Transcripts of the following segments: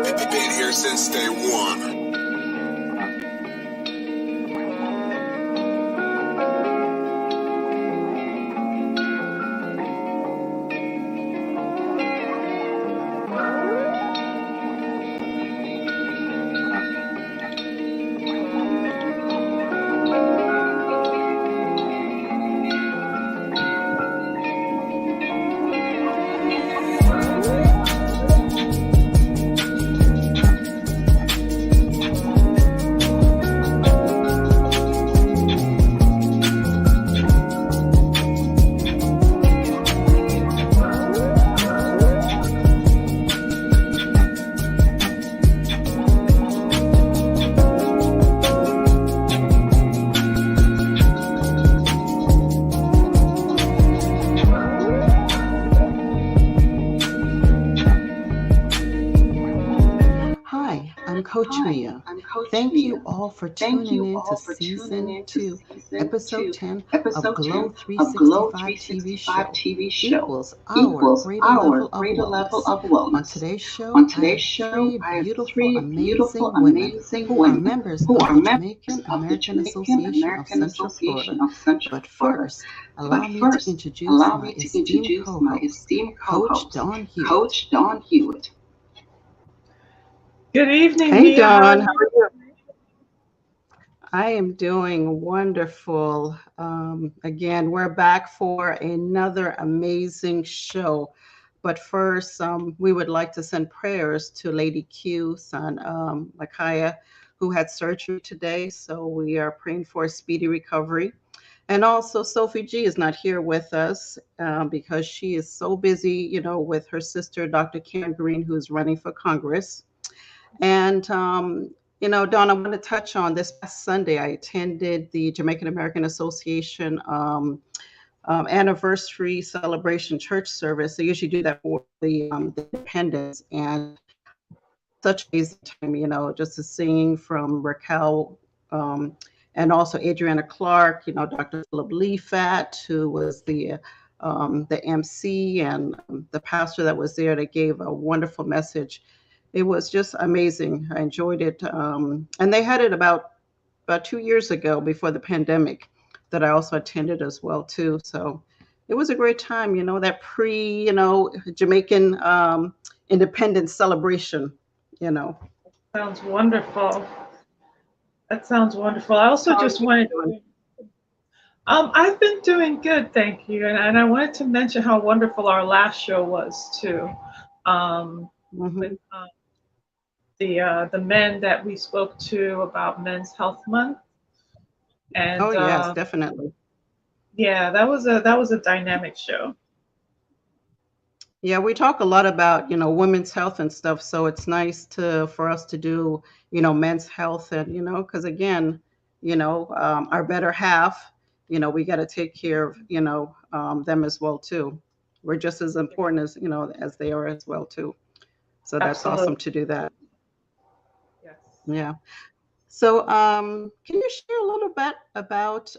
Been here since day one. Coach Mia. Thank you all for tuning in to Season 2, Episode 10 of Glow 365 TV show, equals our greater level of wellness. On today's show, I have three beautiful, amazing women who are members of the Jamaican American Association of Central Florida. But first, allow me to introduce my esteemed co-host, Coach Dawn Hewitt. Good evening, Hey, Mia. Dawn. How are you? I am doing wonderful. Again, we're back for another amazing show. But first, we would like to send prayers to Lady Q's son, Micaiah, who had surgery today. So we are praying for a speedy recovery. And also, Sophie G is not here with us because she is so busy, with her sister, Dr. Karen Green, who's running for Congress. And, Dawn, I want to touch on this past Sunday. I attended the Jamaican American Association anniversary celebration church service. They usually do that for the Independence, and such an amazing time, just to sing from Raquel and also Adriana Clark, Dr. Philip Leafat, who was the MC, and the pastor that was there that gave a wonderful message. It was just amazing. I enjoyed it. And they had it about 2 years ago before the pandemic that I also attended as well, too. So it was a great time, that Jamaican independence celebration, Sounds wonderful. That sounds wonderful. I also just wanted to... I've been doing good, thank you. And I wanted to mention how wonderful our last show was, too. With the men that we spoke to about Men's Health Month. And yes, definitely. Yeah, that was a dynamic show. Yeah, we talk a lot about, women's health and stuff. So it's nice for us to do, men's health and, because again, our better half, we got to take care of, them as well, too. We're just as important as, as they are as well, too. So that's Absolutely. awesome to do that. Yes. Yeah. So can you share a little bit about,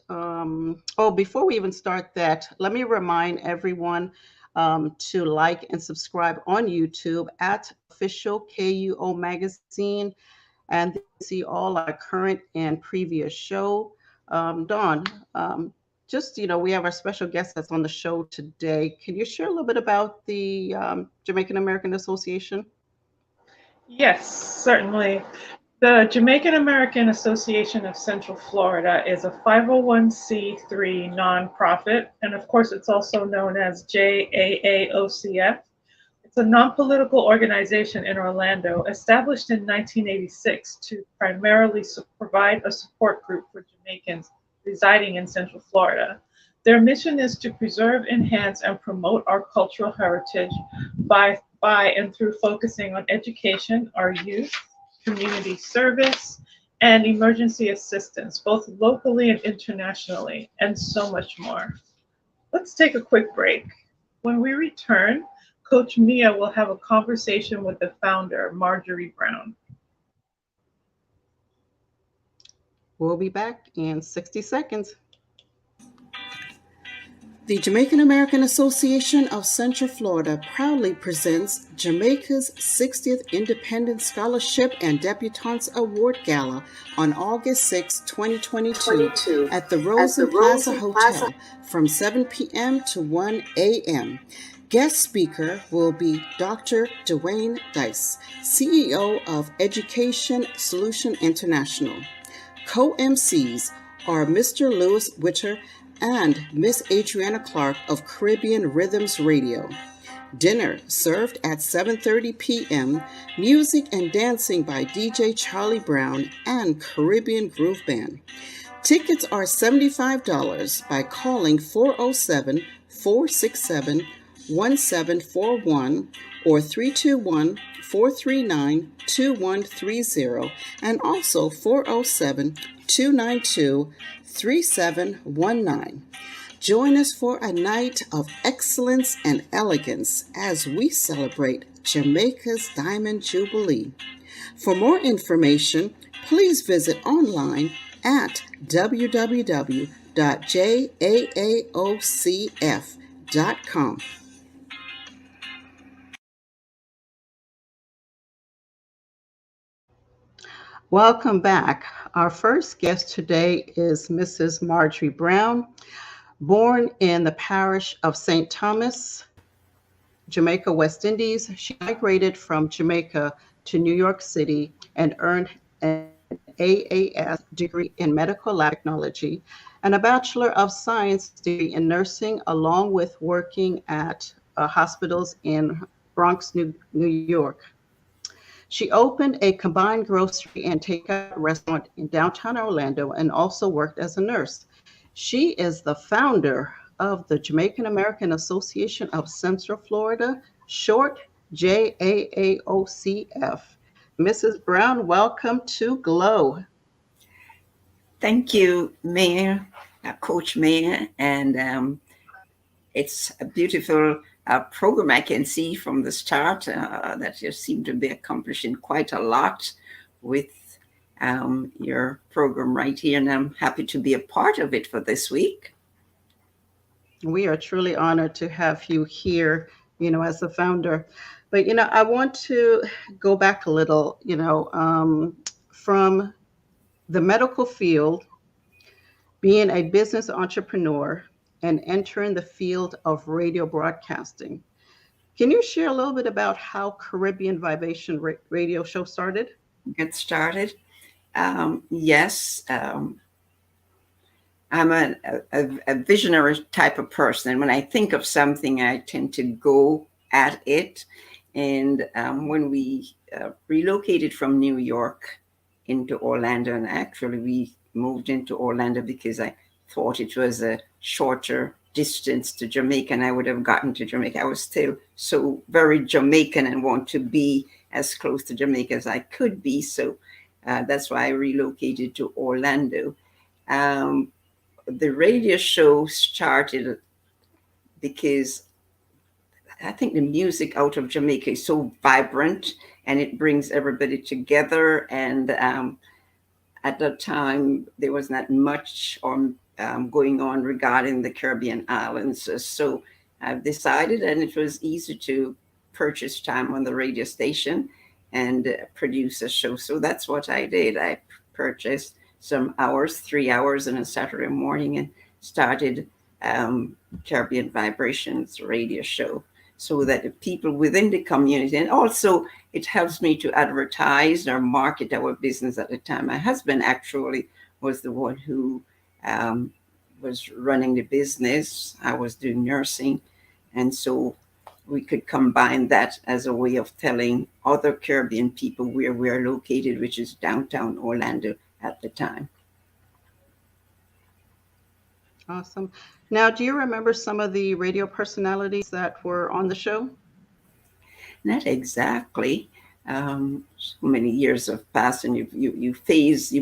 before we even start that, let me remind everyone to like and subscribe on YouTube at Official KUO Magazine, and see all our current and previous show. Dawn, just, we have our special guest that's on the show today. Can you share a little bit about the Jamaican American Association? Yes, certainly. The Jamaican American Association of Central Florida is a 501c3 nonprofit, and of course it's also known as JAAOCF. It's a non-political organization in Orlando, established in 1986 to primarily provide a support group for Jamaicans residing in Central Florida. Their mission is to preserve, enhance, and promote our cultural heritage by and through focusing on education, our youth, community service, and emergency assistance, both locally and internationally, and so much more. Let's take a quick break. When we return, Coach Mia will have a conversation with the founder, Marjorie Brown. We'll be back in 60 seconds. The Jamaican American Association of Central Florida proudly presents Jamaica's 60th Independence Scholarship and Debutants Award Gala on August 6, 2022 at the Rosen Plaza Hotel from 7 p.m. to 1 a.m. Guest speaker will be Dr. Dwayne Dice, CEO of Education Solution International. Co-MCs are Mr. Lewis Witter and Miss Adriana Clark of Caribbean Rhythms Radio. Dinner served at 7:30 p.m., music and dancing by DJ Charlie Brown and Caribbean Groove Band. Tickets are $75 by calling 407-467-1741 or 321-439-2130 and also 407-292-3719. Join us for a night of excellence and elegance as we celebrate Jamaica's Diamond Jubilee. For more information, please visit online at www.JAAOCF.com. Welcome back. Our first guest today is Mrs. Marjorie Brown. Born in the parish of St. Thomas, Jamaica, West Indies, she migrated from Jamaica to New York City and earned an AAS degree in medical lab technology and a Bachelor of Science degree in nursing, along with working at hospitals in Bronx, New York. She opened a combined grocery and takeout restaurant in downtown Orlando and also worked as a nurse. She is the founder of the Jamaican American Association of Central Florida, short JAAOCF. Mrs. Brown, welcome to Glow. Thank you, Mayor, Coach Mayor, and it's a beautiful program. I can see from the start that you seem to be accomplishing quite a lot with your program right here, and I'm happy to be a part of it for this week. We are truly honored to have you here, as the founder. But, I want to go back a little, from the medical field, being a business entrepreneur, and entering the field of radio broadcasting. Can you share a little bit about how Caribbean Vibration Radio Show started? Get started. Yes. I'm a visionary type of person. When I think of something, I tend to go at it. And when we relocated from New York into Orlando, and actually we moved into Orlando because I thought it was a shorter distance to Jamaica, and I would have gotten to Jamaica. I was still so very Jamaican and want to be as close to Jamaica as I could be. So that's why I relocated to Orlando. The radio show started because I think the music out of Jamaica is so vibrant and it brings everybody together. And at that time, there was not much going on regarding the Caribbean islands. So I've decided, and it was easy to purchase time on the radio station and produce a show. So that's what I did. I purchased some hours, 3 hours on a Saturday morning, and started Caribbean Vibrations radio show so that the people within the community, and also it helps me to advertise or market our business at the time. My husband actually was the one who was running the business. I was doing nursing. And so we could combine that as a way of telling other Caribbean people where we are located, which is downtown Orlando at the time. Awesome. Now, do you remember some of the radio personalities that were on the show? Not exactly. So many years have passed, and you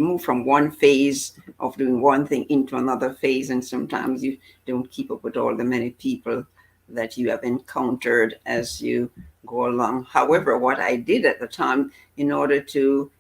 move from one phase of doing one thing into another phase, and sometimes you don't keep up with all the many people that you have encountered as you go along. However, what I did at the time in order to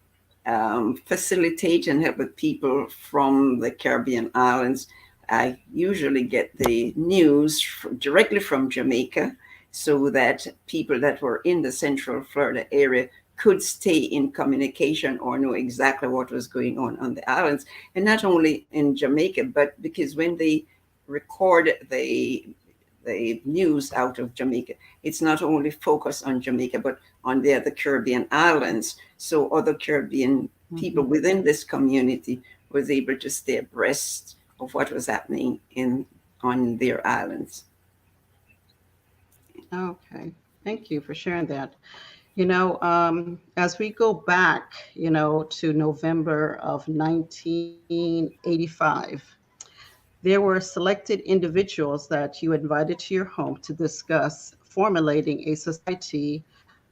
facilitate and help with people from the Caribbean islands, I usually get the news directly from Jamaica, so that people that were in the Central Florida area could stay in communication or know exactly what was going on the islands. And not only in Jamaica, but because when they record the news out of Jamaica, it's not only focused on Jamaica, but on the other Caribbean islands. So other Caribbean people within this community was able to stay abreast of what was happening on their islands. Okay, thank you for sharing that. As we go back, to November of 1985, there were selected individuals that you invited to your home to discuss formulating a society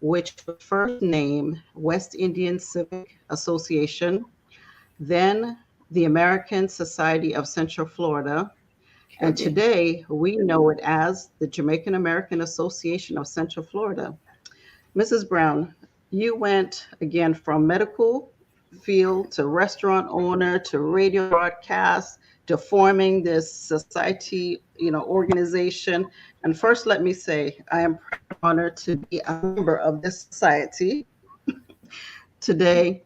which was first named West Indian Civic Association, then the American Society of Central Florida, and Caribbean. today we know it as the Jamaican American Association of Central Florida. Mrs. Brown, you went again from medical field to restaurant owner to radio broadcast to forming this society, organization. And first, let me say, I am honored to be a member of this society today.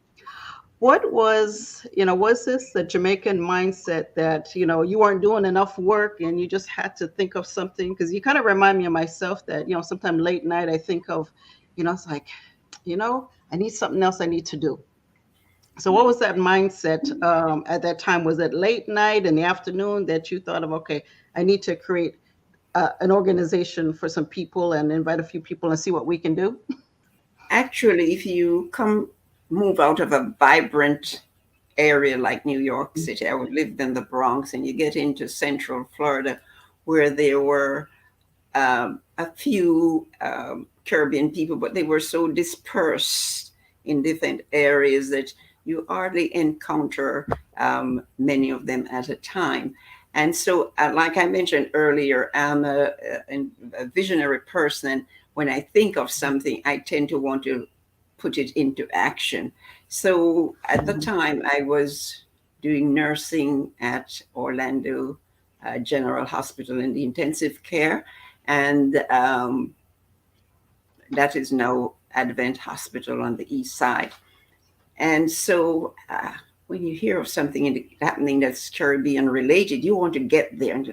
What was this the Jamaican mindset that, you weren't doing enough work and you just had to think of something? Because you kind of remind me of myself that, sometime late night, I think of, it's like, I need something else I need to do. So what was that mindset at that time? Was it late night in the afternoon that you thought of, okay, I need to create an organization for some people and invite a few people and see what we can do? Actually, if you move out of a vibrant area like New York City, I lived in the Bronx, and you get into Central Florida, where there were a few Caribbean people, but they were so dispersed in different areas that you hardly encounter many of them at a time. And so, like I mentioned earlier, I'm a visionary person. And when I think of something, I tend to want to put it into action. So at the time, I was doing nursing at Orlando General Hospital in the intensive care. And that is now Advent Hospital on the east side. And so when you hear of something happening that's Caribbean related, you want to get there.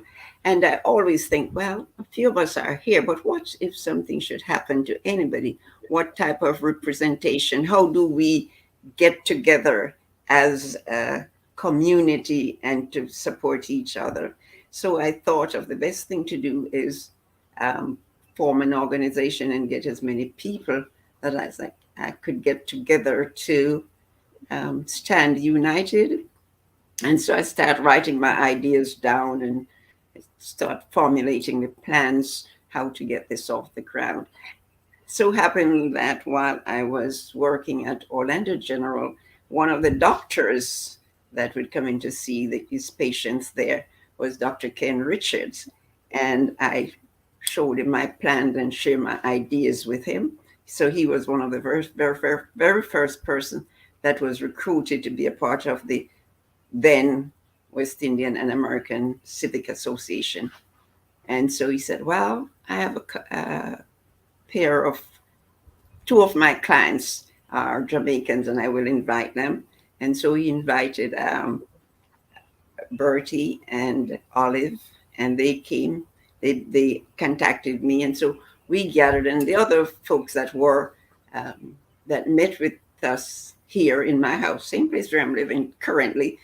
And I always think, well, a few of us are here, but what if something should happen to anybody? What type of representation? How do we get together as a community and to support each other? So I thought of the best thing to do is form an organization and get as many people that I could get together to stand united. And so I started writing my ideas down and start formulating the plans how to get this off the ground. So happened that while I was working at Orlando General, one of the doctors that would come in to see his patients there was Dr. Ken Richards. And I showed him my plans and shared my ideas with him. So he was one of the very first person that was recruited to be a part of the then West Indian and American Civic Association. And so he said, well, I have two of my clients are Jamaicans and I will invite them. And so he invited Bertie and Olive, and they came, they contacted me. And so we gathered, and the other folks that were, that met with us here in my house, same place where I'm living currently,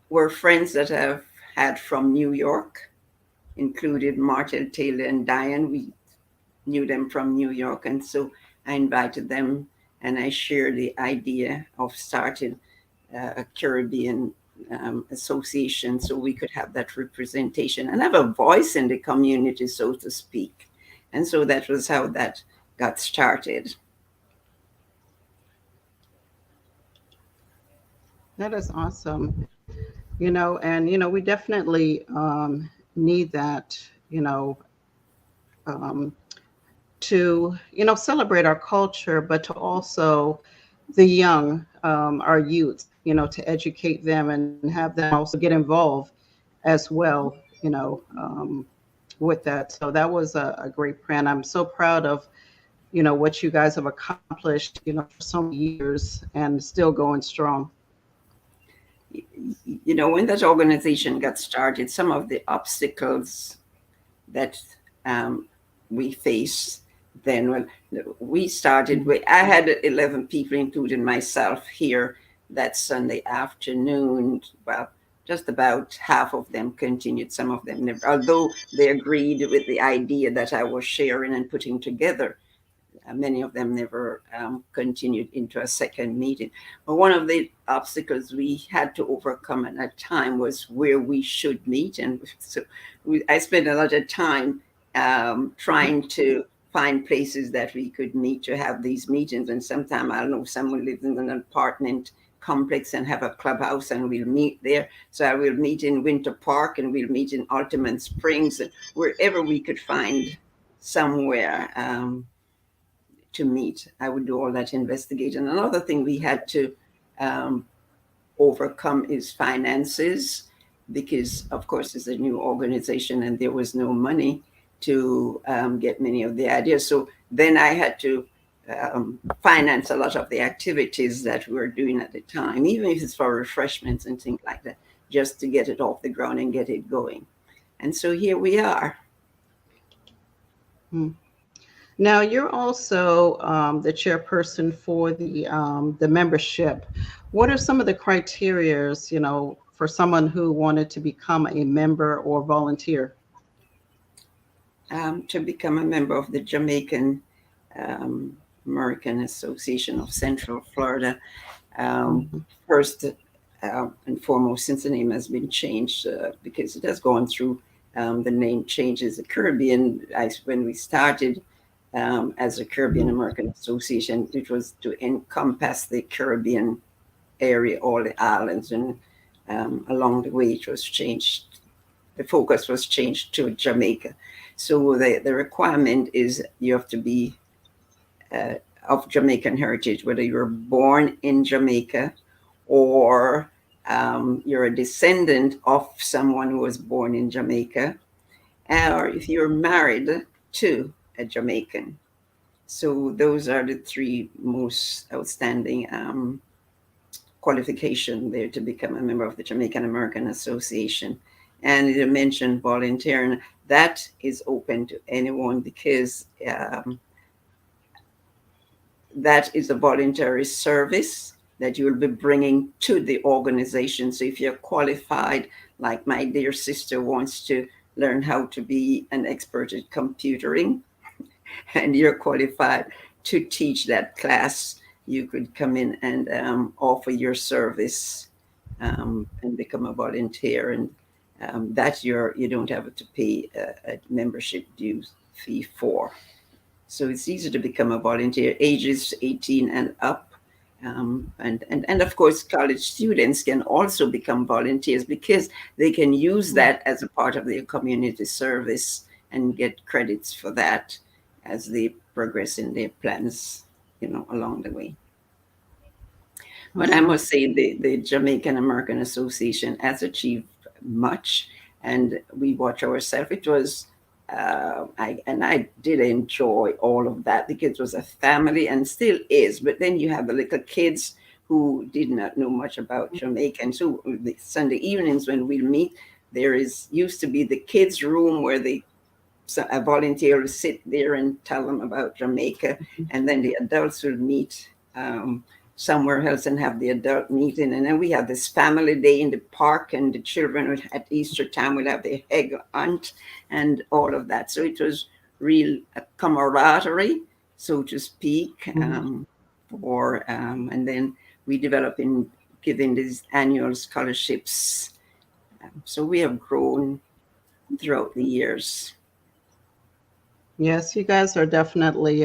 were friends that I've had from New York, included Martel, Taylor, and Diane. We knew them from New York. And so I invited them and I shared the idea of starting a Caribbean association so we could have that representation and have a voice in the community, so to speak. And so that was how that got started. That is awesome. And we definitely need that, to, celebrate our culture, but to also, the young, our youth, to educate them and have them also get involved as well, with that. So that was a great plan. I'm so proud of, what you guys have accomplished, for so many years and still going strong. When that organization got started, some of the obstacles that we face then, when we started, I had 11 people, including myself, here that Sunday afternoon. Well, just about half of them continued, some of them never, although they agreed with the idea that I was sharing and putting together. Many of them never continued into a second meeting. But one of the obstacles we had to overcome at that time was where we should meet. And so I spent a lot of time trying to find places that we could meet to have these meetings. And sometimes, I don't know, someone lives in an apartment complex and have a clubhouse, and we'll meet there. So I will meet in Winter Park, and we'll meet in Altamont Springs, and wherever we could find somewhere to meet. I would do all that investigation. Another thing we had to overcome is finances, because of course it's a new organization and there was no money to get many of the ideas. So then I had to finance a lot of the activities that we were doing at the time, even if it's for refreshments and things like that, just to get it off the ground and get it going. And so here we are. Now, you're also the chairperson for the membership. What are some of the criterias, for someone who wanted to become a member or volunteer? To become a member of the Jamaican American Association of Central Florida, first and foremost, since the name has been changed, because it has gone through the name changes. The Caribbean, when we started as a Caribbean American Association, it was to encompass the Caribbean area, all the islands, and along the way it was changed. The focus was changed to Jamaica. So the requirement is you have to be of Jamaican heritage, whether you're born in Jamaica or you're a descendant of someone who was born in Jamaica, or if you're married to a Jamaican. So those are the three most outstanding qualifications there to become a member of the Jamaican American Association. And you mentioned volunteering. That is open to anyone, because that is a voluntary service that you will be bringing to the organization. So if you're qualified, like my dear sister wants to learn how to be an expert at computering, and you're qualified to teach that class, you could come in and offer your service and become a volunteer. And that you don't have to pay a membership dues fee for. So it's easy to become a volunteer, ages 18 and up. And of course, college students can also become volunteers, because they can use that as a part of their community service and get credits for that as they progress in their plans, along the way. But I must say the Jamaican American Association has achieved much, and we watch ourselves. It was, I did enjoy all of that, because it was a family and still is. But then you have the little kids who did not know much about Jamaica. And so the Sunday evenings when we meet, used to be the kids' room where a volunteer will sit there and tell them about Jamaica, and then the adults will meet somewhere else and have the adult meeting. And then we have this family day in the park, and the children at Easter time will have their egg hunt and all of that. So it was real camaraderie, so to speak. And then we develop in giving these annual scholarships. So we have grown throughout the years. Yes, you guys are definitely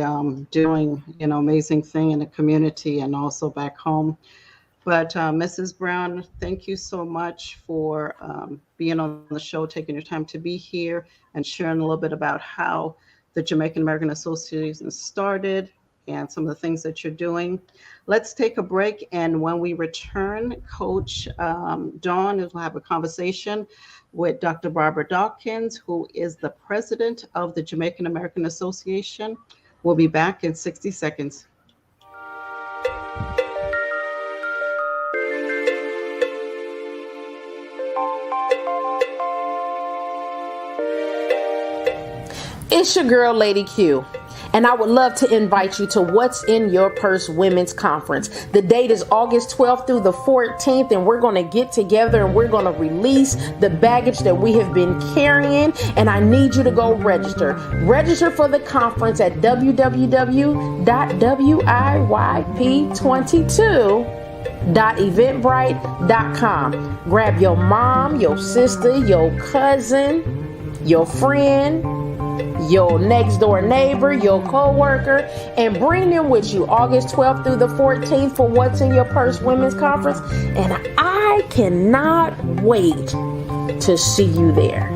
doing, amazing thing in the community and also back home. But Mrs. Brown, thank you so much for being on the show, taking your time to be here and sharing a little bit about how the Jamaican American Association started and some of the things that you're doing. Let's take a break, and when we return, Coach Dawn will have a conversation with Dr. Barbara Dawkins, who is the president of the Jamaican American Association. We'll be back in 60 seconds. It's your girl, Lady Q, and I would love to invite you to What's in Your Purse Women's Conference. The date is August 12th through the 14th, and we're going to get together and we're going to release the baggage that we have been carrying, and I need you to go register. Register for the conference at www.wip22.eventbrite.com. Grab your mom, your sister, your cousin, your friend, your next door neighbor, your co-worker, and bring them with you August 12th through the 14th for What's in Your Purse Women's Conference. And I cannot wait to see you there.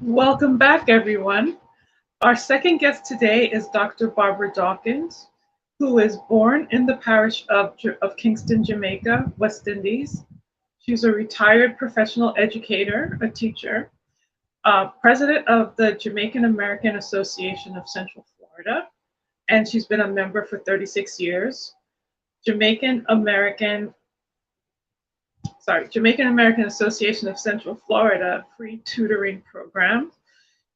Welcome back, everyone. Our second guest today is Dr. Barbara Dawkins, who is born in the parish of Kingston, Jamaica, West Indies. She's a retired professional educator, a teacher, president of the Jamaican American Association of Central Florida, and she's been a member for 36 years. Jamaican American Association of Central Florida free tutoring program.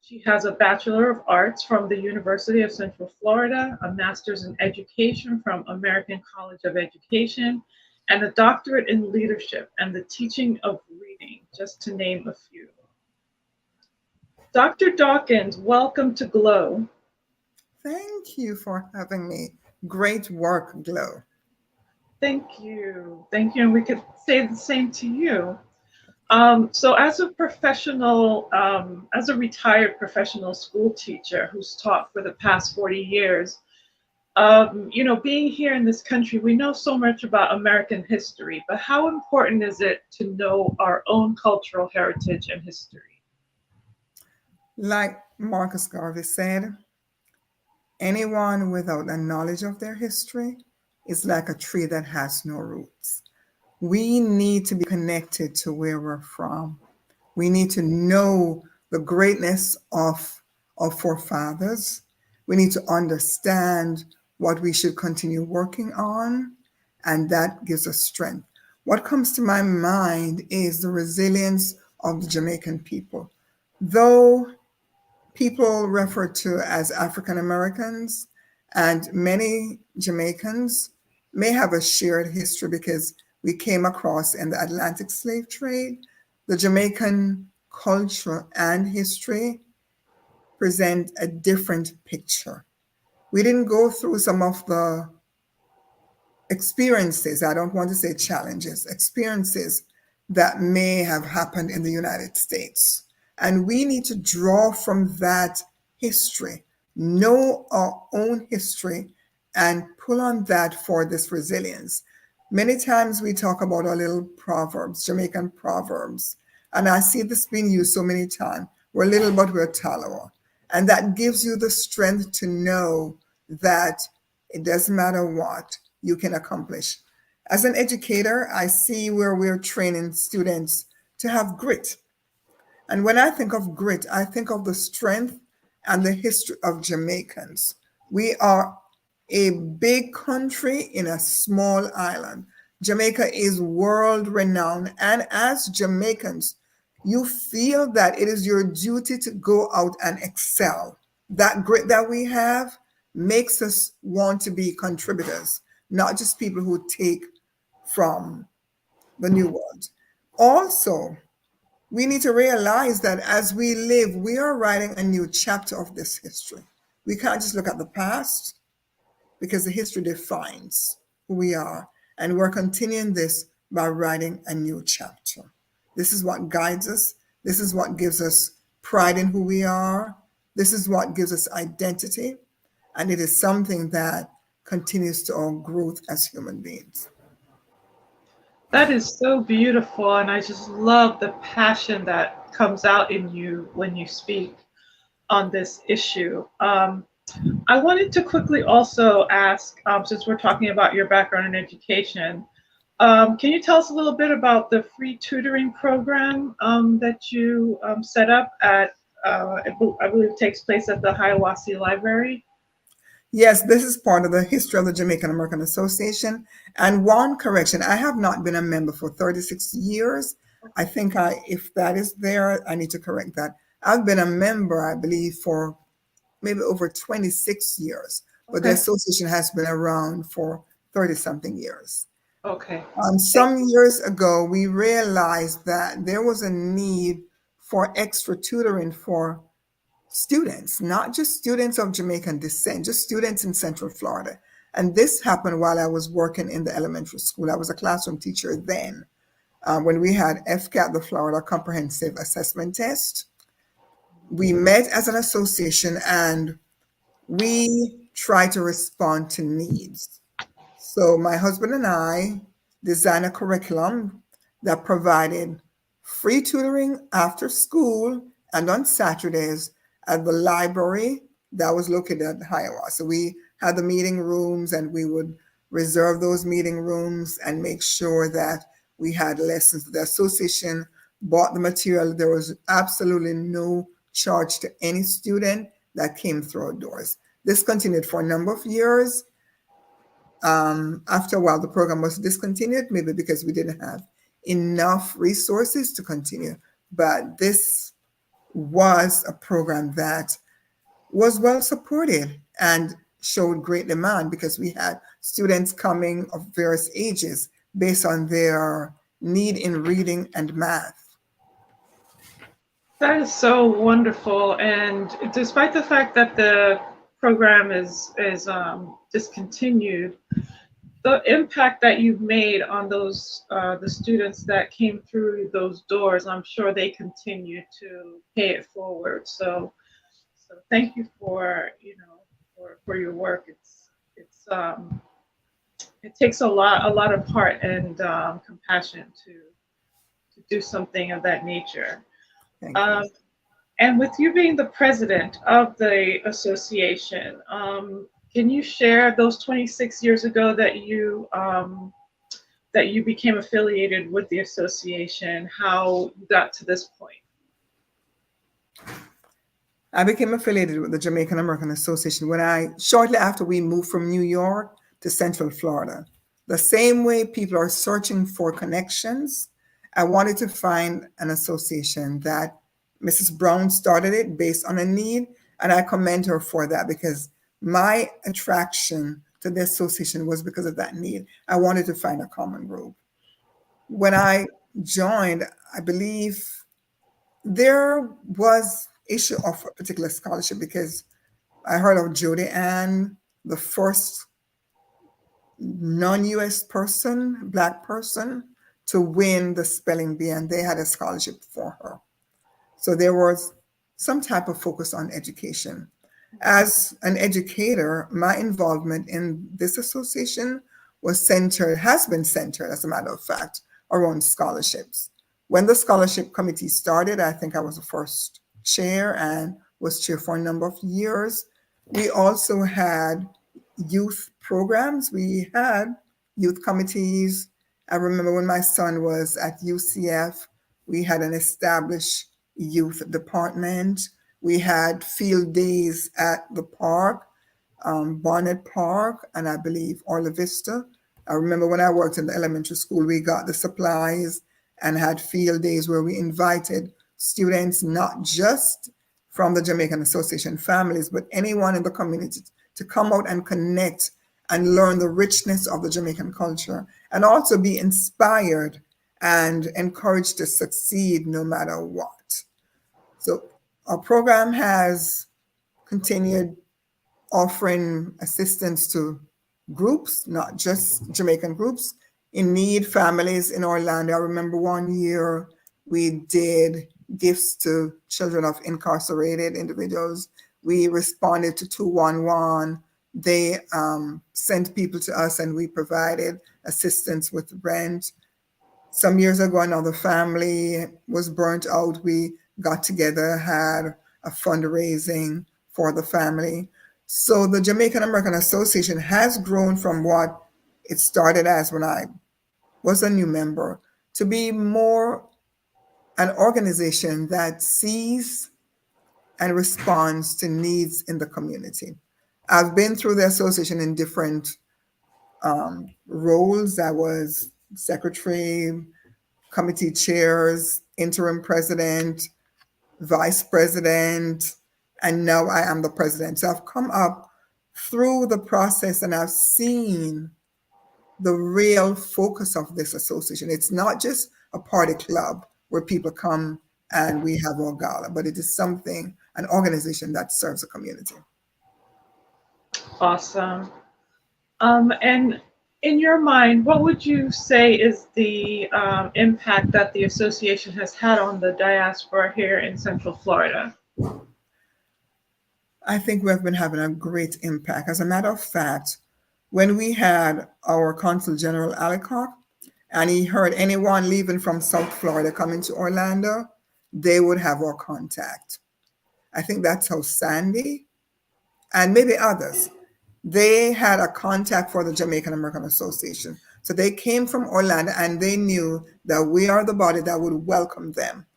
She has a Bachelor of Arts from the University of Central Florida, a Master's in Education from American College of Education, and a doctorate in leadership and the teaching of reading, just to name a few. Dr. Dawkins, welcome to Glow. Thank you for having me. Great work, Glow. Thank you. Thank you. And we could say the same to you. So as a professional, as a retired professional school teacher who's taught for the past 40 years, being here in this country, we know so much about American history, but how important is it to know our own cultural heritage and history? Like Marcus Garvey said, anyone without a knowledge of their history is like a tree that has no roots. We need to be connected to where we're from. We need to know the greatness of our forefathers. We need to understand what we should continue working on, and that gives us strength. What comes to my mind is the resilience of the Jamaican people. Though people refer to as African Americans, and many Jamaicans may have a shared history because we came across in the Atlantic slave trade, the Jamaican culture and history present a different picture. We didn't go through some of the experiences, I don't want to say challenges, experiences that may have happened in the United States. And we need to draw from that history, know our own history, and pull on that for this resilience. Many times we talk about our little proverbs, Jamaican proverbs, and I see this being used so many times. We're little, but we're tallow. And that gives you the strength to know that it doesn't matter what you can accomplish. As an educator, I see where we're training students to have grit. And when I think of grit, I think of the strength and the history of Jamaicans. We are a big country in a small island. Jamaica is world renowned. And as Jamaicans, you feel that it is your duty to go out and excel. That grit that we have makes us want to be contributors, not just people who take from the new world. Also, we need to realize that as we live, we are writing a new chapter of this history. We can't just look at the past, because the history defines who we are. And we're continuing this by writing a new chapter. This is what guides us. This is what gives us pride in who we are. This is what gives us identity. And it is something that continues to our growth as human beings. That is so beautiful, and I just love the passion that comes out in you when you speak on this issue. I wanted to quickly also ask, since we're talking about your background in education, can you tell us a little bit about the free tutoring program that you set up at, I believe it takes place at the JAAOCF Library? Yes, this is part of the history of the Jamaican American Association. And one correction, I have not been a member for 36 years. I think if that is there, I need to correct that. I've been a member, I believe, for maybe over 26 years, but the Okay. association has been around for 30 something years. Okay. Some years ago, we realized that there was a need for extra tutoring for students, not just students of Jamaican descent, just students in Central Florida. And this happened while I was working in the elementary school. I was a classroom teacher then. When we had FCAT, the Florida Comprehensive Assessment Test, we met as an association and we tried to respond to needs. So my husband and I designed a curriculum that provided free tutoring after school and on Saturdays at the library that was located at Iowa. So we had the meeting rooms and we would reserve those meeting rooms and make sure that we had lessons. The association bought the material. There was absolutely no charge to any student that came through our doors. This continued for a number of years. After a while, the program was discontinued, maybe because we didn't have enough resources to continue. But this was a program that was well supported and showed great demand because we had students coming of various ages based on their need in reading and math. That is so wonderful. And despite the fact that the program is discontinued, the impact that you've made on those the students that came through those doors, I'm sure they continue to pay it forward. So thank you for for your work. It takes a lot of heart and compassion to do something of that nature. Thank you. And with you being the president of the association, can you share those 26 years ago that you became affiliated with the association, how you got to this point? I became affiliated with the Jamaican American Association shortly after we moved from New York to Central Florida. The same way people are searching for connections, I wanted to find an association that Mrs. Brown started it based on a need, and I commend her for that because my attraction to the association was because of that need. I wanted to find a common group. When I joined, I believe there was issue of a particular scholarship because I heard of Jody Ann, the first non-US person, Black person, to win the spelling bee, and they had a scholarship for her. So there was some type of focus on education. As an educator, my involvement in this association has been centered, as a matter of fact, around scholarships. When the scholarship committee started, I think I was the first chair and was chair for a number of years. We also had youth programs. We had youth committees. I remember when my son was at UCF, we had an established youth department. We had field days at the park, Barnett Park, and I believe Orla Vista. I remember when I worked in the elementary school, we got the supplies and had field days where we invited students, not just from the Jamaican Association families, but anyone in the community to come out and connect and learn the richness of the Jamaican culture and also be inspired and encouraged to succeed no matter what. So our program has continued offering assistance to groups, not just Jamaican groups, in need families in Orlando. I remember one year we did gifts to children of incarcerated individuals. We responded to 211 They sent people to us and we provided assistance with rent. Some years ago, another family was burnt out. We got together, had a fundraising for the family. So the Jamaican American Association has grown from what it started as when I was a new member to be more an organization that sees and responds to needs in the community. I've been through the association in different roles. I was secretary, committee chairs, interim president, vice president, and now I am the president. So I've come up through the process and I've seen the real focus of this association. It's not just a party club where people come and we have our gala, but it is something, an organization that serves the community. Awesome. And in your mind, what would you say is the impact that the association has had on the diaspora here in Central Florida? I think we have been having a great impact. As a matter of fact, when we had our Consul General Alicock, and he heard anyone leaving from South Florida coming to Orlando, they would have our contact. I think that's how Sandy and maybe others, they had a contact for the Jamaican American Association. So they came from Orlando and they knew that we are the body that would welcome them.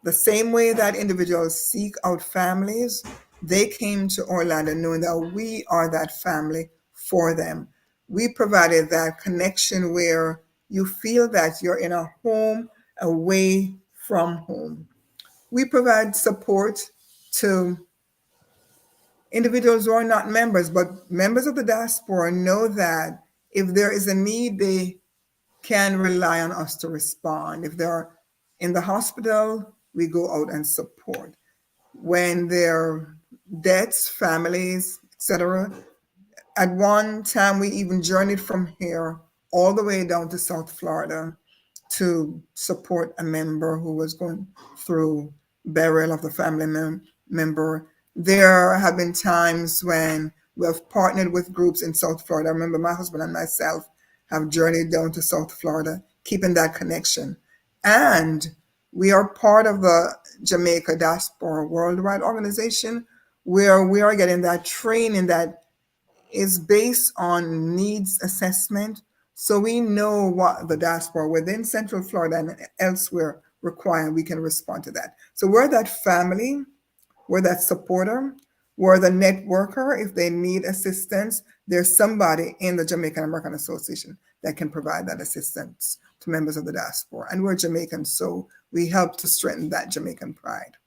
The same way that individuals seek out families, they came to Orlando knowing that we are that family for them. We provided that connection where you feel that you're in a home away from home. We provide support to individuals who are not members, but members of the diaspora know that if there is a need, they can rely on us to respond. If they're in the hospital, we go out and support. When there are deaths, families, etc. At one time, we even journeyed from here all the way down to South Florida to support a member who was going through burial of the family member. There have been times when we have partnered with groups in South Florida. I remember my husband and myself have journeyed down to South Florida, keeping that connection. And we are part of the Jamaica Diaspora Worldwide Organization, where we are getting that training that is based on needs assessment. So we know what the diaspora within Central Florida and elsewhere require, we can respond to that. So we're that family, we're that supporter, we're the networker. If they need assistance, there's somebody in the Jamaican American Association that can provide that assistance to members of the diaspora. And we're Jamaican, so we help to strengthen that Jamaican pride.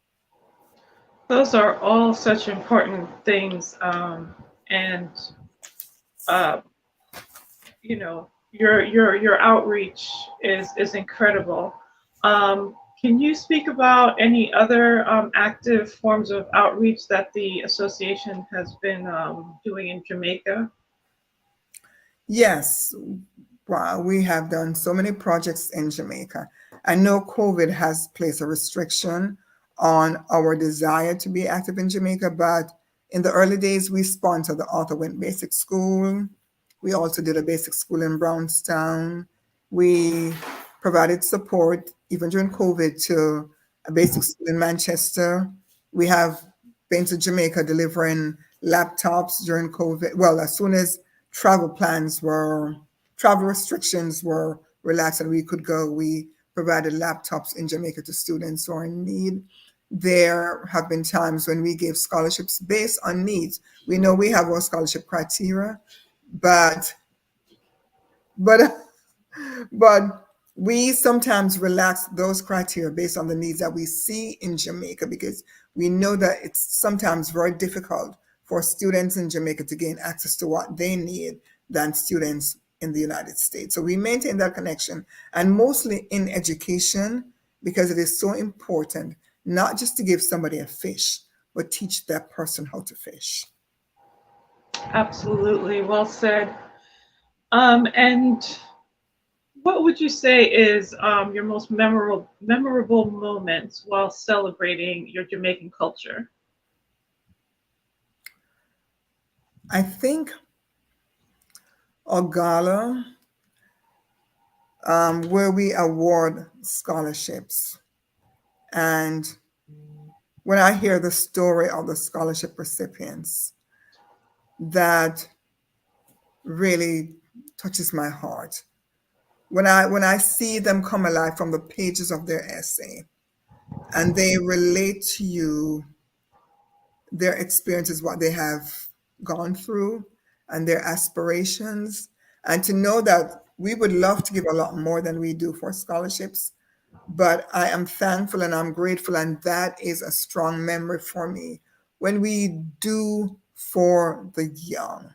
Those are all such important things, you know, your outreach is incredible. Can you speak about any other active forms of outreach that the association has been doing in Jamaica? Yes, wow, we have done so many projects in Jamaica. I know COVID has placed a restriction on our desire to be active in Jamaica, but in the early days, we sponsored the Arthur Went Basic School. We also did a basic school in Brownstown. We provided support, even during COVID, to a basic school in Manchester. We have been to Jamaica delivering laptops during COVID. Well, as soon as travel restrictions were relaxed and we could go, we provided laptops in Jamaica to students who are in need. There have been times when we gave scholarships based on needs. We know we have our scholarship criteria, but we sometimes relax those criteria based on the needs that we see in Jamaica, because we know that it's sometimes very difficult for students in Jamaica to gain access to what they need than students in the United States. So we maintain that connection, and mostly in education, because it is so important, not just to give somebody a fish, but teach that person how to fish. Absolutely, well said. And what would you say is your most memorable moments while celebrating your Jamaican culture? I think a gala where we award scholarships. And when I hear the story of the scholarship recipients, that really touches my heart. When I see them come alive from the pages of their essay and they relate to you their experiences, what they have gone through and their aspirations, and to know that we would love to give a lot more than we do for scholarships, but I am thankful and I'm grateful, and that is a strong memory for me. When we do for the young,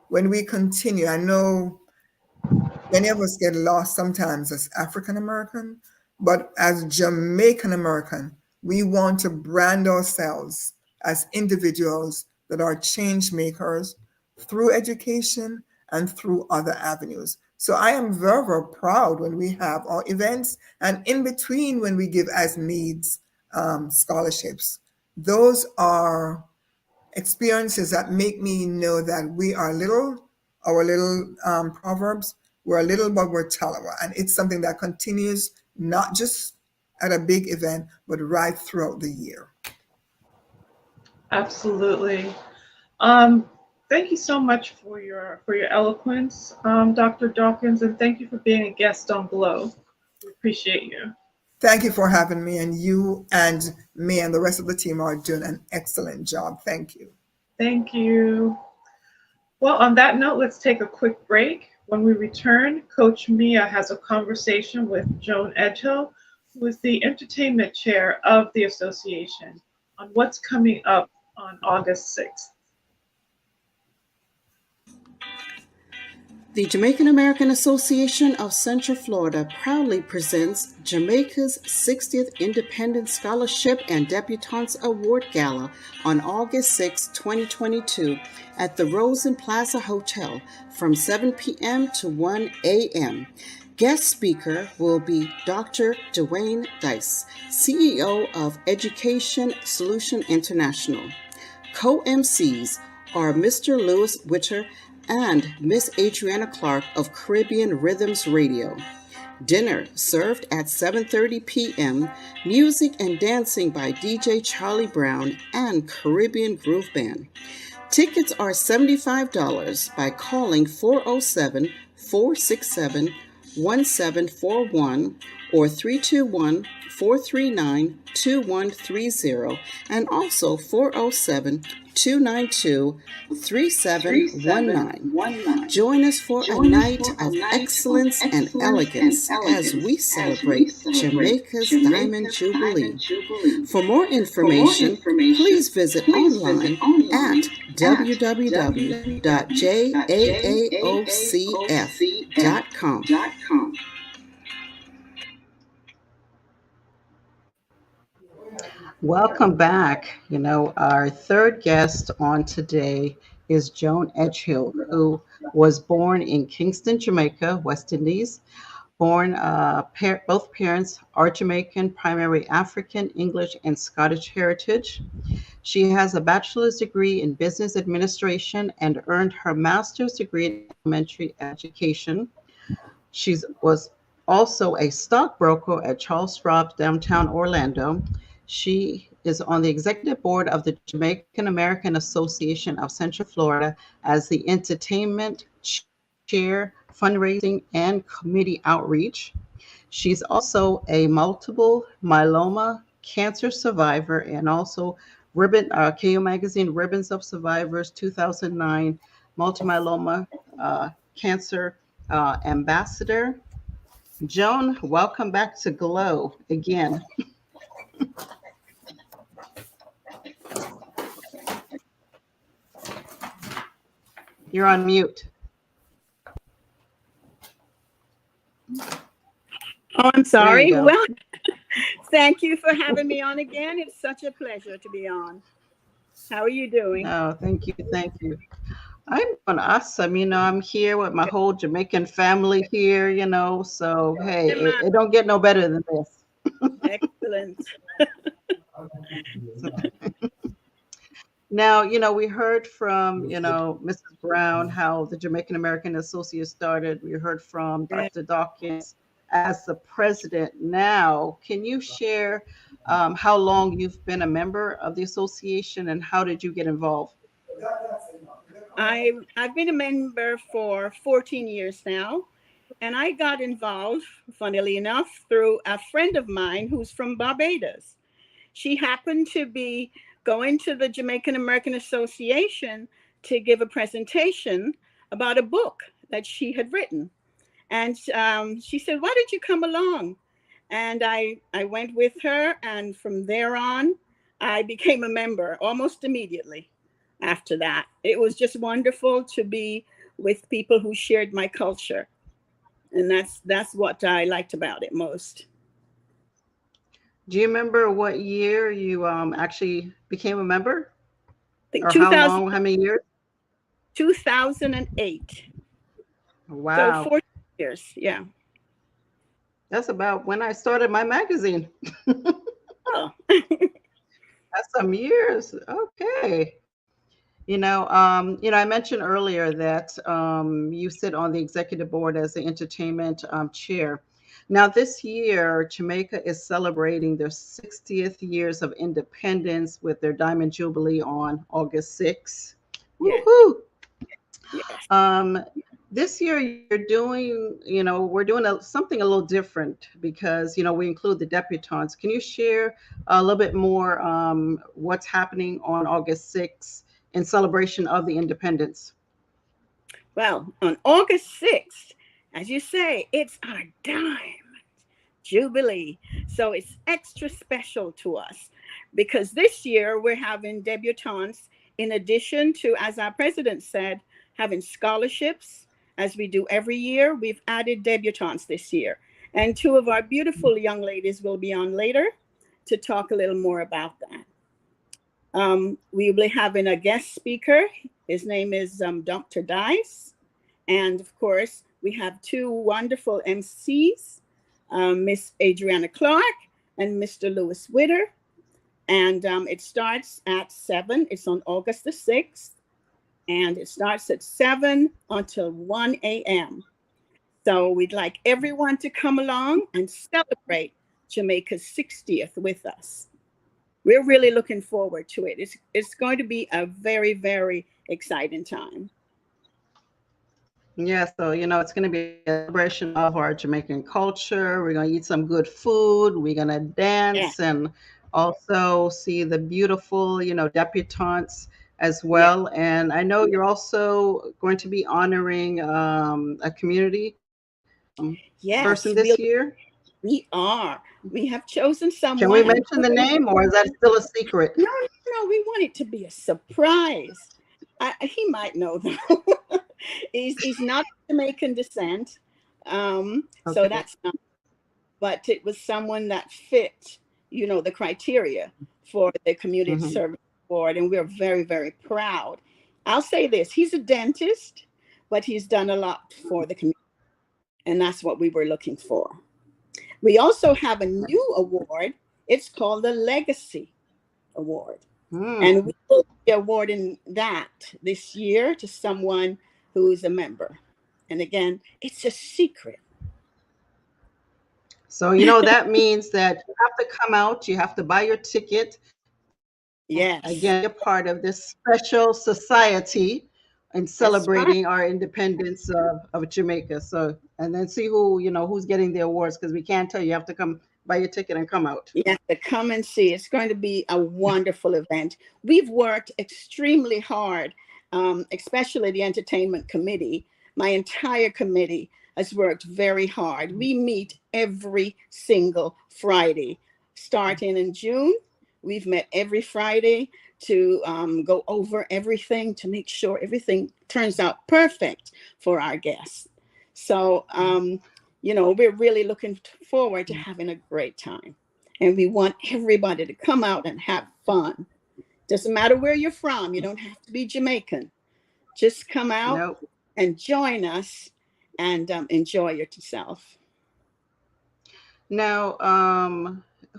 when we continue, I know many of us get lost sometimes as African American, but as Jamaican American, we want to brand ourselves as individuals that are change makers through education and through other avenues. So I am very, very proud when we have our events and in between when we give as needs scholarships. Those are experiences that make me know that we are little, our little proverbs, we're little, but we're Talawa. And it's something that continues not just at a big event, but right throughout the year. Absolutely. Thank you so much for your eloquence, Dr. Dawkins, and thank you for being a guest on Glow. We appreciate you. Thank you for having me, and you and me and the rest of the team are doing an excellent job. Thank you. Thank you. Well, on that note, let's take a quick break. When we return, Coach Mia has a conversation with Joan Edghill, who is the entertainment chair of the association, on what's coming up on August 6th. The Jamaican American Association of Central Florida proudly presents Jamaica's 60th Independence Scholarship and Debutants Award Gala on August 6, 2022 at the Rosen Plaza Hotel from 7 p.m. to 1 a.m. Guest speaker will be Dr. Dwayne Dice, CEO of Education Solution International. Co-MCs are Mr. Lewis Witter and Miss Adriana Clark of Caribbean Rhythms Radio. Dinner served at 7:30 p.m., music and dancing by DJ Charlie Brown and Caribbean Groove Band. Tickets are $75 by calling 407-467-1741 or 321-439-2130 and also 407-292-3719. Join us for a night of excellence and elegance as we celebrate Jamaica's Diamond Jubilee. For more information, please visit online at www.JAAOCF.com. Welcome back. Our third guest on today is Joan Edghill, who was born in Kingston, Jamaica, West Indies. Both parents are Jamaican, primary African, English, and Scottish heritage. She has a bachelor's degree in business administration and earned her master's degree in elementary education. She was also a stockbroker at Charles Schwab, downtown Orlando. She is on the executive board of the Jamaican American Association of Central Florida as the entertainment chair, fundraising, and committee outreach. She's also a multiple myeloma cancer survivor and also KO Magazine Ribbons of Survivors 2009 multiple myeloma cancer ambassador. Joan, welcome back to Glow again. You're on mute. Oh, I'm sorry. Well, thank you for having me on again. It's such a pleasure to be on. How are you doing? Oh, thank you. Thank you. I'm doing awesome. I'm here with my whole Jamaican family here, so hey, it don't get no better than this. Excellent. Now, we heard from, Mrs. Brown, how the Jamaican American Associate started. We heard from Dr. Dawkins as the president now. Can you share how long you've been a member of the association and how did you get involved? I've been a member for 14 years now, and I got involved, funnily enough, through a friend of mine who's from Barbados. She happened to be going to the Jamaican American Association to give a presentation about a book that she had written. And she said, why don't you come along? And I went with her. And from there on, I became a member almost immediately after that. It was just wonderful to be with people who shared my culture. And that's what I liked about it most. Do you remember what year you actually became a member? I think or how long, how many years? 2008. Wow. So 14 years, yeah. That's about when I started my magazine. Oh. That's some years. Okay. I mentioned earlier that you sit on the executive board as the entertainment chair. Now, this year, Jamaica is celebrating their 60th years of independence with their Diamond Jubilee on August 6th. Yes. Woohoo! Yes. This year, you're doing, we're doing something a little different because, we include the debutantes. Can you share a little bit more what's happening on August 6th in celebration of the independence? Well, on August 6th, as you say, it's our Diamond Jubilee. So it's extra special to us because this year we're having debutantes in addition to, as our president said, having scholarships. As we do every year, we've added debutantes this year. And two of our beautiful young ladies will be on later to talk a little more about that. We will be having a guest speaker. His name is Dr. Dice. And of course, we have two wonderful MCs, Miss Adriana Clark and Mr. Lewis Witter. And it starts at 7. It's on August the 6th. And it starts at 7 until 1 a.m. So we'd like everyone to come along and celebrate Jamaica's 60th with us. We're really looking forward to it. It's going to be a very, very exciting time. Yeah, so it's going to be a celebration of our Jamaican culture. We're going to eat some good food. We're going to dance and also see the beautiful, debutantes as well. Yeah. And I know you're also going to be honoring a community person this year. We are. We have chosen someone. Can we mention the name, or is that still a secret? No, we want it to be a surprise. He might know though. He's not Jamaican descent, so that's not. But it was someone that fit, the criteria for the community service board, and we're very, very proud. I'll say this: he's a dentist, but he's done a lot for the community, and that's what we were looking for. We also have a new award. It's called the Legacy Award. And we will be awarding that this year to someone who is a member. And again, it's a secret. So, that means that you have to come out, you have to buy your ticket. Yes. Again, you're part of this special society and celebrating our independence of Jamaica. So, and then see who, who's getting the awards, because we can't tell you. You have to come buy your ticket and come out. You have to come and see. It's going to be a wonderful event. We've worked extremely hard, especially the entertainment committee. My entire committee has worked very hard. We meet every single Friday. Starting in June, we've met every Friday to go over everything to make sure everything turns out perfect for our guests. So, we're really looking forward to having a great time. And we want everybody to come out and have fun. Doesn't matter where you're from. You don't have to be Jamaican. Just come out and join us and enjoy yourself. Now,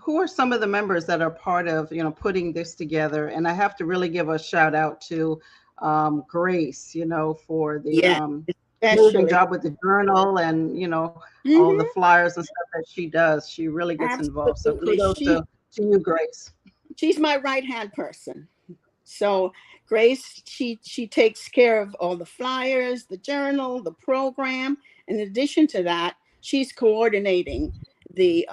who are some of the members that are part of, putting this together? And I have to really give a shout out to Grace, for the Yeah, amazing especially. job with the journal and, all the Mhm. flyers and stuff that she does. She really gets involved. So Absolutely. kudos to you, Grace. She's my right-hand person. So Grace, she takes care of all the flyers, the journal, the program. In addition to that, she's coordinating the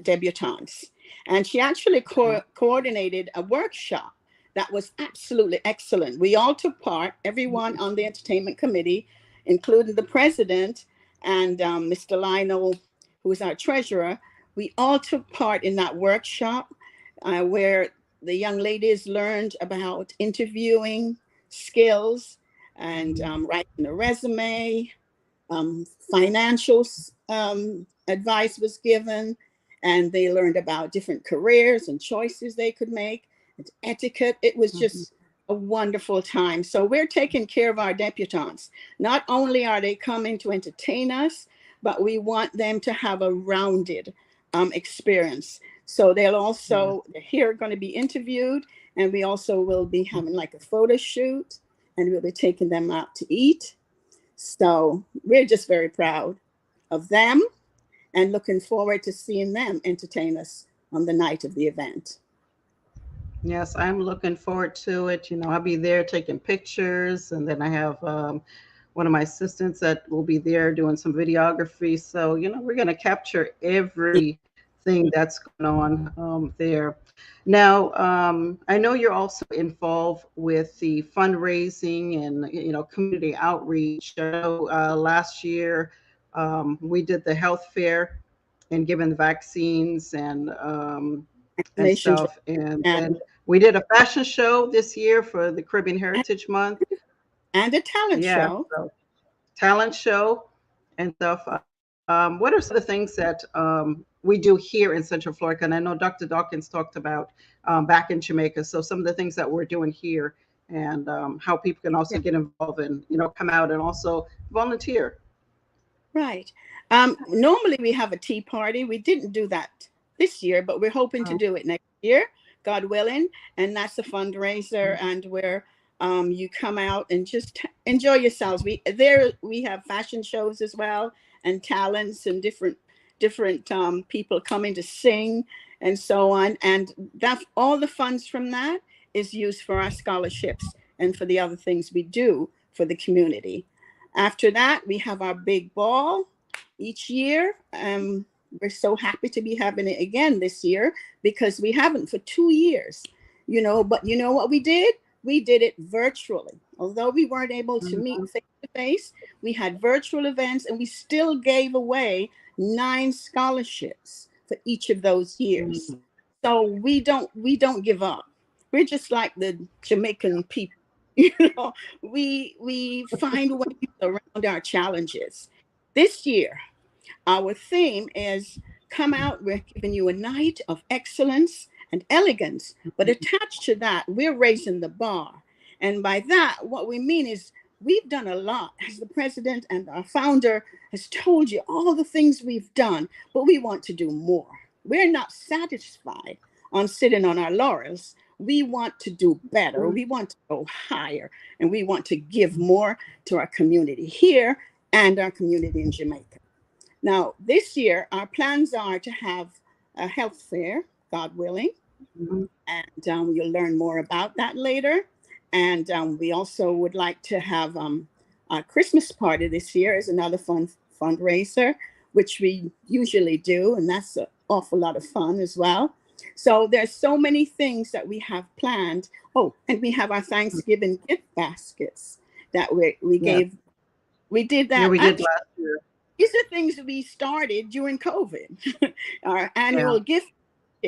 debutantes, and she actually coordinated a workshop that was absolutely excellent. We all took part, everyone on the entertainment committee, including the president and Mr. Lionel, who is our treasurer. We all took part in that workshop where the young ladies learned about interviewing skills and writing a resume. Financial advice was given, and they learned about different careers and choices they could make, and etiquette. It was just a wonderful time. So we're taking care of our debutantes. Not only are they coming to entertain us, but we want them to have a rounded experience. So they'll also, here going to be interviewed, and we also will be having like a photo shoot, and we'll be taking them out to eat. So we're just very proud of them and looking forward to seeing them entertain us on the night of the event. Yes, I'm looking forward to it. I'll be there taking pictures, and then I have one of my assistants that will be there doing some videography. So, we're going to capture everything that's going on there. Now, I know you're also involved with the fundraising and, community outreach. I know last year we did the health fair and giving the vaccines and stuff. And then we did a fashion show this year for the Caribbean Heritage Month. And a talent show. So talent show and stuff. What are some of the things that we do here in Central Florida? And I know Dr. Dawkins talked about back in Jamaica. So some of the things that we're doing here and how people can also get involved and, come out and also volunteer. Right. Normally we have a tea party. We didn't do that this year, but we're hoping to do it next year, God willing. And that's a fundraiser, and where you come out and just enjoy yourselves. We have fashion shows as well, and talents and different people coming to sing and so on. And that all the funds from that is used for our scholarships and for the other things we do for the community. After that, we have our big ball each year. We're so happy to be having it again this year because we haven't for 2 years, but you know what we did? We did it virtually. Although we weren't able to meet face to face, we had virtual events, and we still gave away 9 scholarships for each of those years. So we don't give up. We're just like the Jamaican people. We find ways around our challenges. This year, our theme is come out, we're giving you a night of excellence and elegance, but attached to that, we're raising the bar. And by that, what we mean is we've done a lot, as the president and our founder has told you, all the things we've done, but we want to do more. We're not satisfied on sitting on our laurels. We want to do better. We want to go higher, and we want to give more to our community here and our community in Jamaica. Now, this year, our plans are to have a health fair, God willing, and you'll learn more about that later. And we also would like to have our Christmas party this year is another fundraiser, which we usually do, and that's an awful lot of fun as well. So there's so many things that we have planned. Oh, and we have our Thanksgiving gift baskets that we gave. We did that. Yeah, we did last year. These are things that we started during COVID, our annual gift.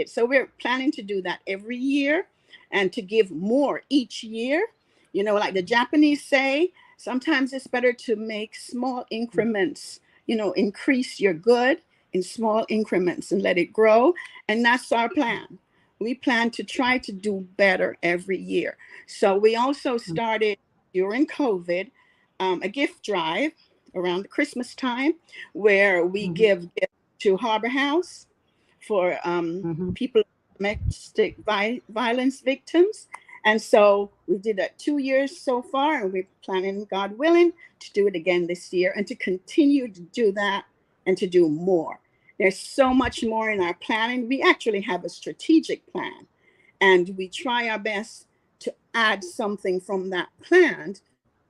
So we're planning to do that every year and to give more each year. Like the Japanese say, sometimes it's better to make small increments, increase your good in small increments and let it grow. And that's our plan. We plan to try to do better every year. So we also started during COVID a gift drive around the Christmas time where we give gifts to Harbor House for Mhm. people, domestic violence victims. And so we did that 2 years so far, and we're planning, God willing, to do it again this year and to continue to do that and to do more. There's so much more in our planning. We actually have a strategic plan, and we try our best to add something from that plan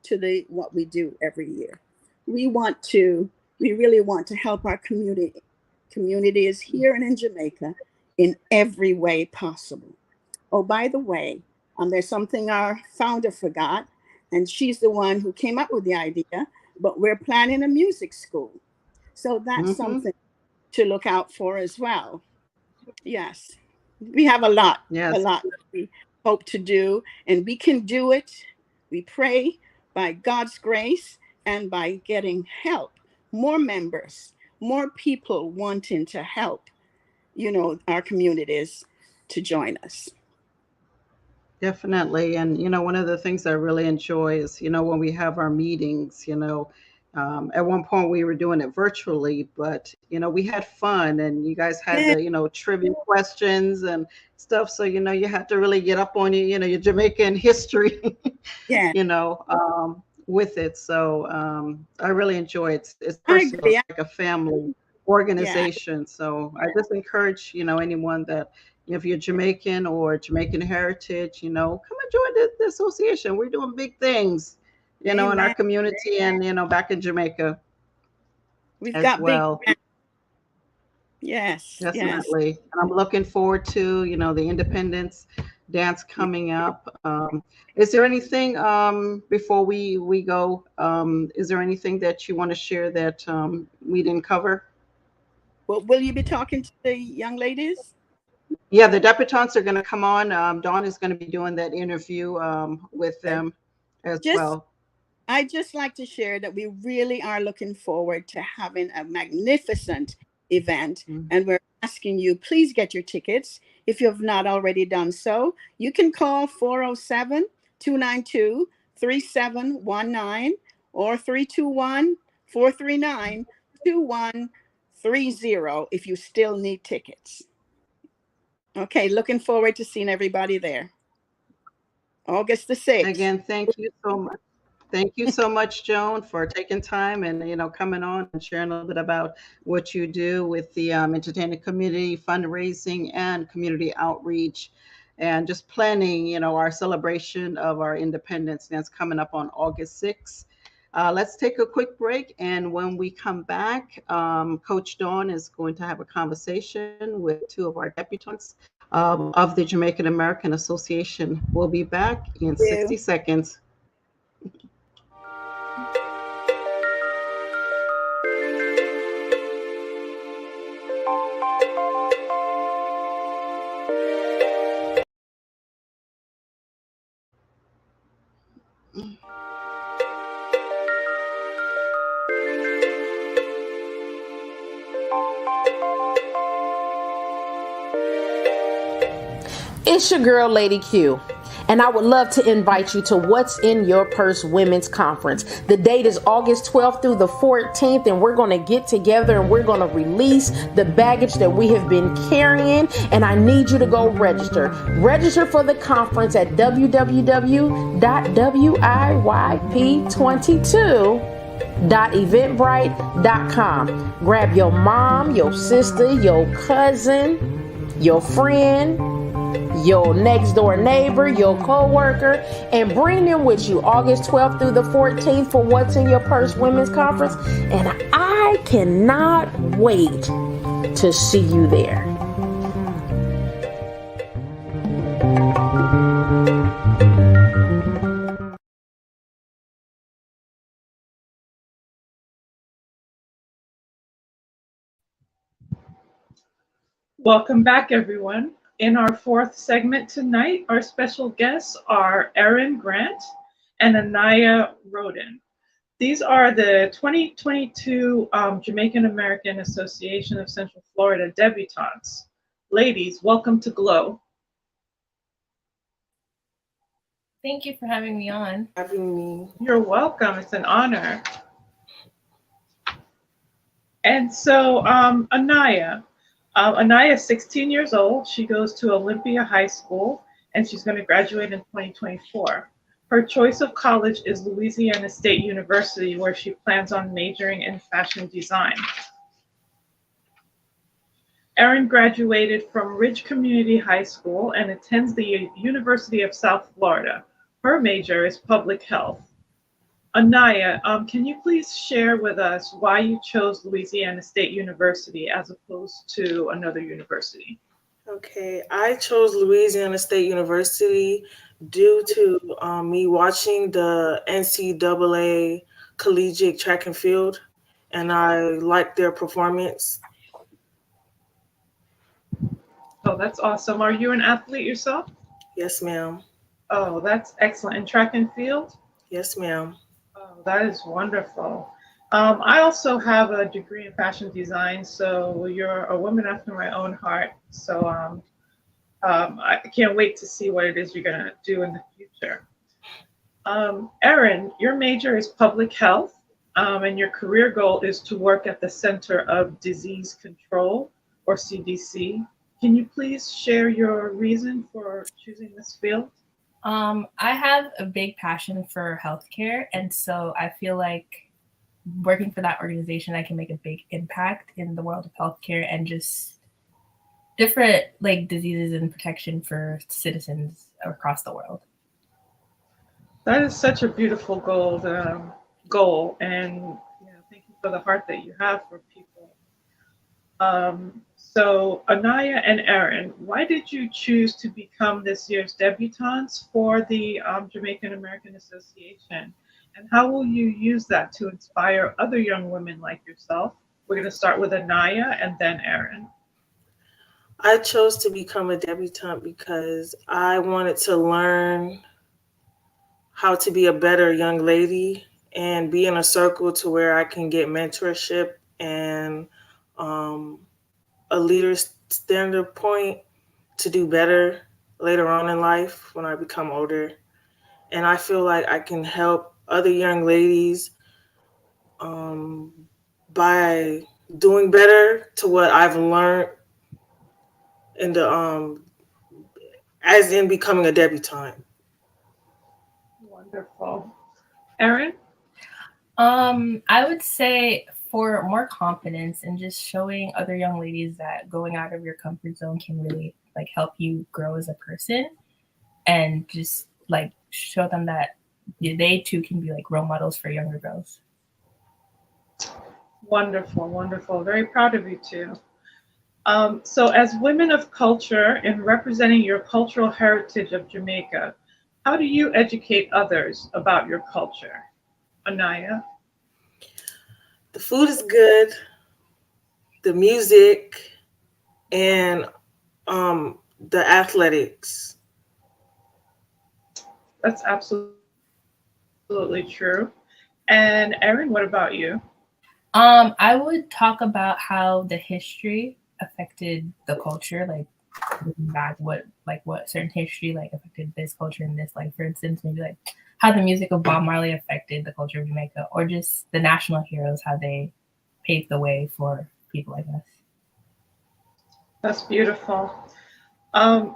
to what we do every year. We really want to help our communities here and in Jamaica in every way possible. Oh, by the way, there's something our founder forgot, and she's the one who came up with the idea, but we're planning a music school. So that's Mhm. something to look out for as well. Yes, we have a lot Yes. that we hope to do, and we can do it. We pray by God's grace and by getting help, more members, more people wanting to help, our communities to join us. Definitely. And, one of the things I really enjoy is, when we have our meetings, at one point we were doing it virtually, but, we had fun and you guys had Yeah. the, trivia questions and stuff. So, you have to really get up on your Jamaican history, Yeah, with it. So I really enjoy it. It's I personal, agree. it's like a family Yeah, organization. So I just encourage, anyone that, if you're Jamaican or Jamaican heritage, come and join the association. We're doing big things, in our amen. community and, back in Jamaica We've as got big well. plans. Yes, yes. Definitely. And I'm looking forward to, the Independence dance coming up. Is there anything, before we go, is there anything that you want to share that we didn't cover? Well, will you be talking to the young ladies? Yeah, the debutants are going to come on. Dawn is going to be doing that interview with them as Just well. I just like to share that we really are looking forward to having a magnificent event. Mhm. And we're asking you, please get your tickets. If you have not already done so, you can call 407-292-3719 or 321-439-2130 if you still need tickets. Okay, looking forward to seeing everybody there. August the 6th. Again, thank you so much. Thank you so much, Joan, for taking time and coming on and sharing a little bit about what you do with the entertainment community, fundraising, and community outreach, and just planning our celebration of our independence that's coming up on August 6th. Let's take a quick break, and when we come back, Coach Dawn is going to have a conversation with two of our debutants of the Jamaican American Association. We'll be back in 60 seconds. It's your girl, Lady Q, and I would love to invite you to What's in Your Purse Women's Conference. The date is August 12th through the 14th, and we're going to get together and we're going to release the baggage that we have been carrying, and I need you to go register. Register for the conference at www.wip22.eventbrite.com. Grab your mom, your sister, your cousin, your friend, your next door neighbor, your co-worker, and bring them with you August 12th through the 14th for What's in Your Purse Women's Conference. And I cannot wait to see you there. Welcome back, everyone. In our fourth segment tonight, our special guests are Erin Grant and Aniya Roden. These are the 2022 Jamaican American Association of Central Florida debutantes. Ladies, welcome to Glow. Thank you for having me on. You're welcome. It's an honor. And so, Aniya, Aniya is 16 years old. She goes to Olympia High School, and she's going to graduate in 2024. Her choice of college is Louisiana State University, where she plans on majoring in fashion design. Erin graduated from Ridge Community High School and attends the University of South Florida. Her major is public health. Aniya, can you please share with us why you chose Louisiana State University as opposed to another university? Okay, I chose Louisiana State University due to me watching the NCAA collegiate track and field, and I liked their performance. Oh, that's awesome. Are you an athlete yourself? Yes, ma'am. Oh, that's excellent. In track and field? Yes, ma'am. Oh, that is wonderful. I also have a degree in fashion design, so you're a woman after my own heart. So I can't wait to see what it is you're going to do in the future. Erin, your major is public health, and your career goal is to work at the Center of Disease Control, or CDC. Can you please share your reason for choosing this field? I have a big passion for healthcare, and so I feel like working for that organization, I can make a big impact in the world of healthcare and just different like diseases and protection for citizens across the world. That is such a beautiful goal, and thank you for the heart that you have for people. So Aniya and Erin, why did you choose to become this year's debutantes for the Jamaican American Association? And how will you use that to inspire other young women like yourself? We're going to start with Aniya and then Erin. I chose to become a debutante because I wanted to learn how to be a better young lady and be in a circle to where I can get mentorship and a leader's standard point to do better later on in life when I become older. And I feel like I can help other young ladies by doing better to what I've learned in the as in becoming a debutante. Wonderful. Erin? I would say for more confidence and just showing other young ladies that going out of your comfort zone can really like help you grow as a person, and just like show them that they too can be like role models for younger girls. Wonderful, wonderful. Very proud of you too. So as women of culture and representing your cultural heritage of Jamaica, how do you educate others about your culture? Aniya? The food is good, the music, and the athletics. That's absolutely true. And Erin, what about you? I would talk about how the history affected the culture, like looking back what certain history like affected this culture and this, like for instance, maybe like how the music of Bob Marley affected the culture of Jamaica, or just the national heroes, how they paved the way for people like us. That's beautiful.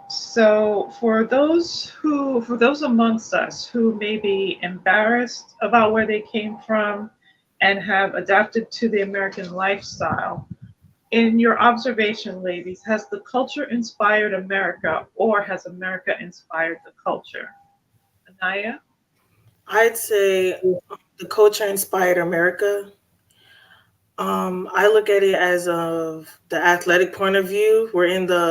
So for those amongst us who may be embarrassed about where they came from and have adapted to the American lifestyle, in your observation, ladies, has the culture inspired America, or has America inspired the culture? Aniya? I'd say the culture inspired America. I look at it as of the athletic point of view.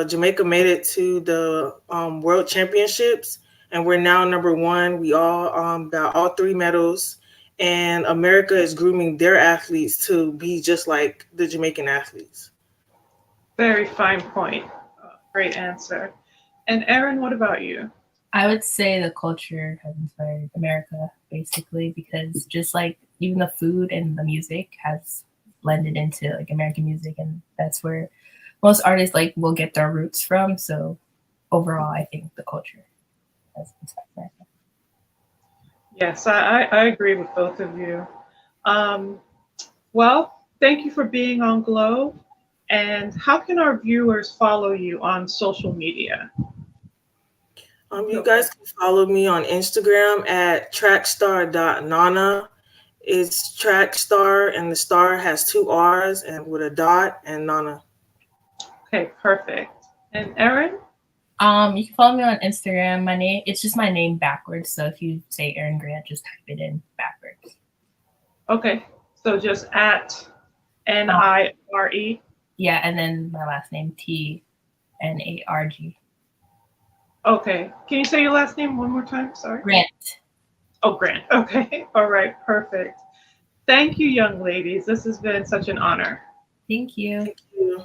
Jamaica made it to the World Championships, and we're now number one. We all got all 3 medals, and America is grooming their athletes to be just like the Jamaican athletes. Very fine point. Great answer. And Erin, what about you? I would say the culture has inspired America, basically, because just like even the food and the music has blended into like American music, and that's where most artists like will get their roots from. So overall, I think the culture has inspired America. Yes, I agree with both of you. Well, thank you for being on Glow. And how can our viewers follow you on social media? You guys can follow me on Instagram at trackstar.nana. It's Trackstar, and the star has 2 R's and with a dot, and Nana. Okay, perfect. And Erin? You can follow me on Instagram. It's just my name backwards. So if you say Erin Grant, just type it in backwards. Okay, so just at N-I-R-E? Yeah, and then my last name, T-N-A-R-G. Okay, can you say your last name one more time? Sorry. Grant. Oh, Grant. Okay, all right, perfect. Thank you, young ladies. This has been such an honor. Thank you. Thank you.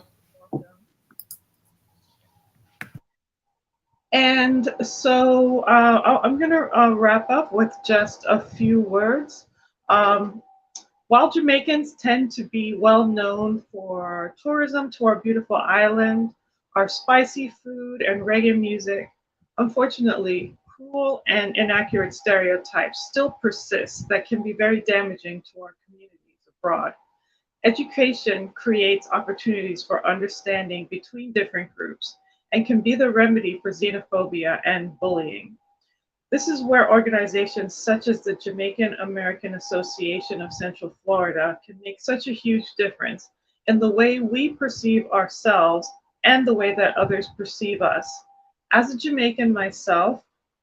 And so I'm going to wrap up with just a few words. While Jamaicans tend to be well known for tourism to our beautiful island, our spicy food, and reggae music, unfortunately, cruel and inaccurate stereotypes still persist that can be very damaging to our communities abroad. Education creates opportunities for understanding between different groups and can be the remedy for xenophobia and bullying. This is where organizations such as the Jamaican American Association of Central Florida can make such a huge difference in the way we perceive ourselves and the way that others perceive us. As a Jamaican myself,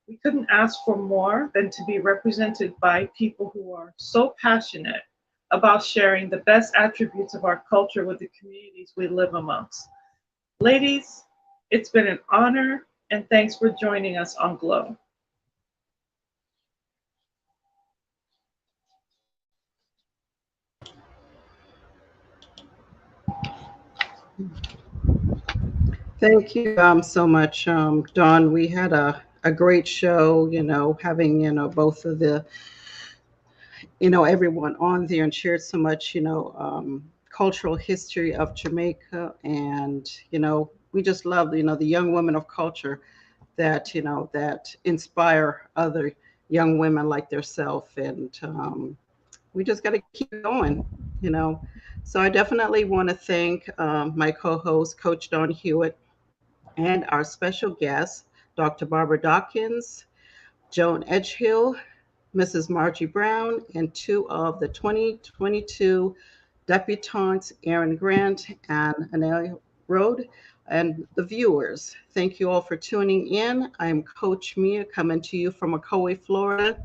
we couldn't ask for more than to be represented by people who are so passionate about sharing the best attributes of our culture with the communities we live amongst. Ladies, it's been an honor, and thanks for joining us on Glow. Thank you so much, Dawn. We had a great show, having, both of the, everyone on there and shared so much, cultural history of Jamaica. And, we just love, the young women of culture that, that inspire other young women like yourself. And we just got to keep going, So I definitely want to thank my co-host, Coach Dawn Hewitt, and our special guests, Dr. Barbara Dawkins, Joan Edghill, Mrs. Marjorie Brown, and 2 of the 2022 debutantes, Erin Grant and Aniya Road, and the viewers. Thank you all for tuning in. I'm Coach Mia coming to you from Ocoee, Florida.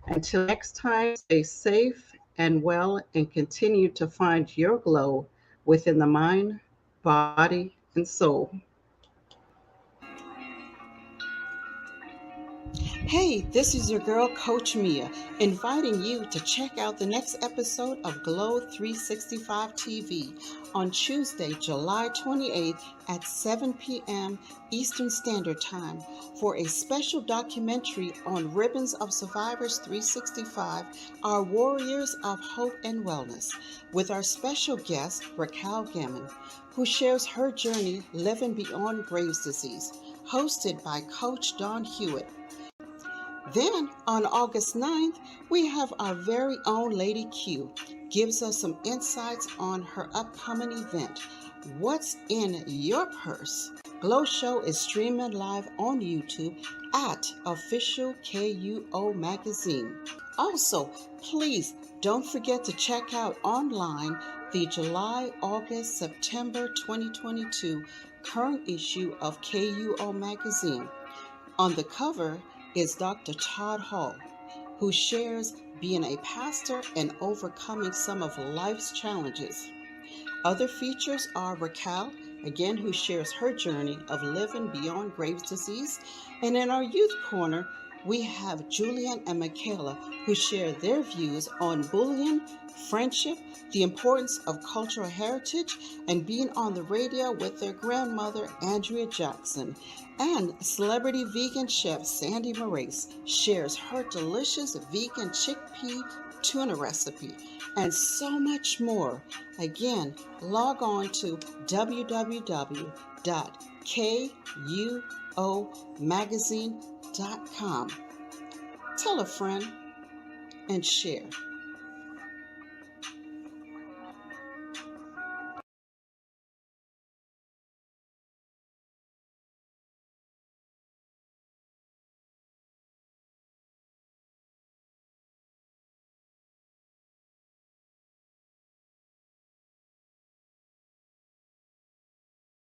Until next time, stay safe and well and continue to find your glow within the mind, body, and soul. Hey, this is your girl, Coach Mia, inviting you to check out the next episode of Glow 365 TV on Tuesday, July 28th at 7 p.m. Eastern Standard Time for a special documentary on Ribbons of Survivors 365, Our Warriors of Hope and Wellness, with our special guest, Raquel Gammon, who shares her journey living beyond Graves' disease, hosted by Coach Dawn Hewitt. Then, on August 9th, we have our very own Lady Q, gives us some insights on her upcoming event, What's in Your Purse? Glow Show is streaming live on YouTube at Official KUO Magazine. Also, please don't forget to check out online the July, August, September 2022 current issue of KUO Magazine. On the cover is Dr. Todd Hall, who shares being a pastor and overcoming some of life's challenges. Other features are Raquel, again, who shares her journey of living beyond Graves' disease. And in our youth corner, we have Julian and Michaela, who share their views on bullying, friendship, the importance of cultural heritage, and being on the radio with their grandmother, Andrea Jackson. And celebrity vegan chef Sandy Moraes shares her delicious vegan chickpea tuna recipe, and so much more. Again, log on to www.kuomagazine.com. Tell a friend and share.